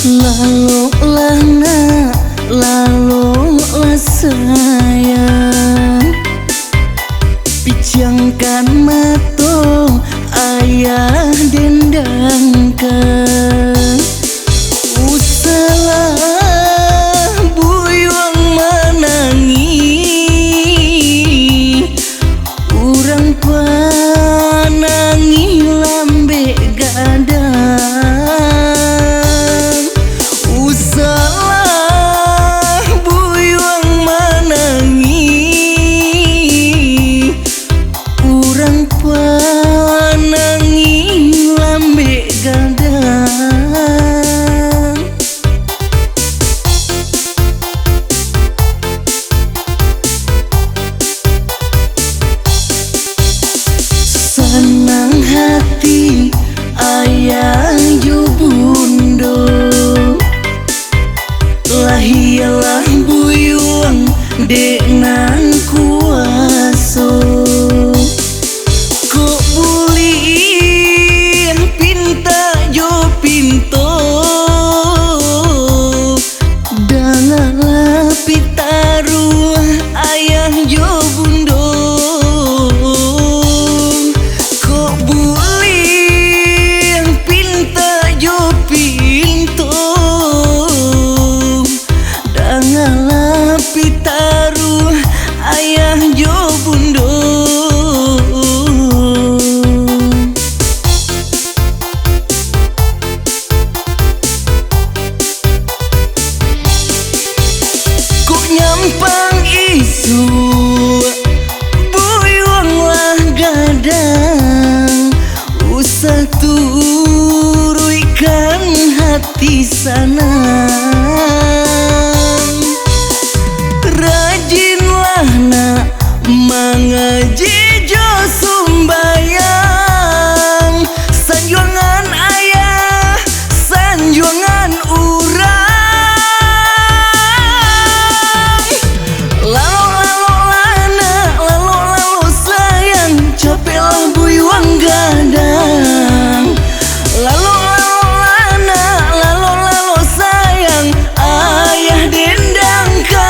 Lalu lana, lalu sayang, pijangkan matong ayah dendangkan. Usalah buyuang manangi, urang panangi lambe gadang. Usalah buyuang manangi, urang panangi lambe gadang. Senang hati ayah ju bundo, lahialah buyuang dek nan kuaso. Kok buli pinta jo pinto, dangalah pitaru ayah jo bundo. Kok buli pinta jo pinto, dangalah pitaru ayah jo bundo. Kok nyampang isu buyuang lah gadang, usah turuikan hati sanang. Rajinlah nak mengaji jo sumbayang, sanjuangan ayah, sanjuangan urang. Lalu lana, lalu sayang, capeklah buyuang gadang. Lalu lana, lalu sayang, ayah dendangkan.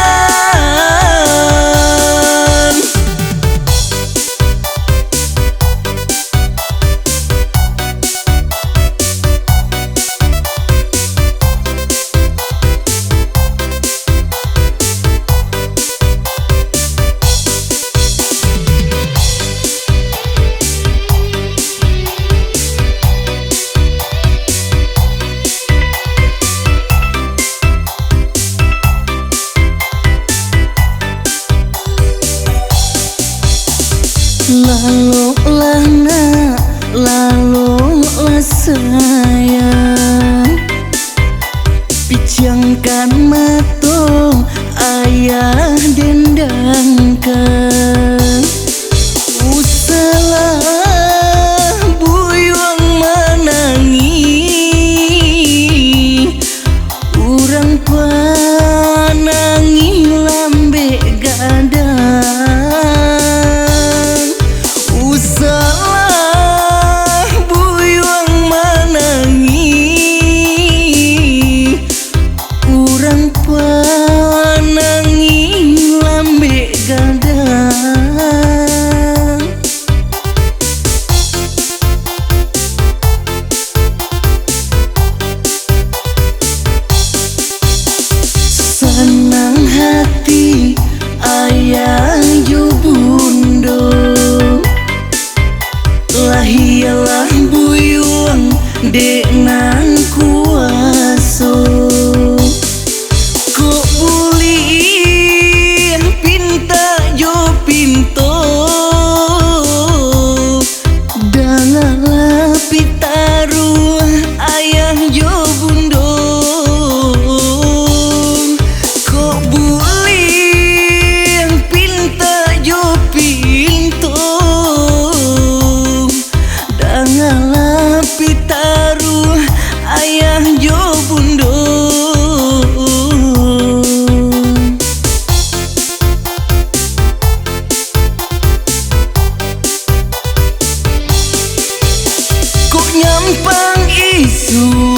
Lalu lana, lalu sayang, pijangkan matong ayah dendangkan. Usalah buyuang manangi, urang panangi lambe gadang. Usalah buyuang manangi, urang panangi lambe gadang. Senang hati ayah ju bundo, lahialah buyuang dek nan kuaso. Kok buli pinta jo pinto, dangalah pitaru ayah jo bundo. Kok buli pinta jo pinto, dangalah pitaru ayah jo bundo. Kok nyampang isu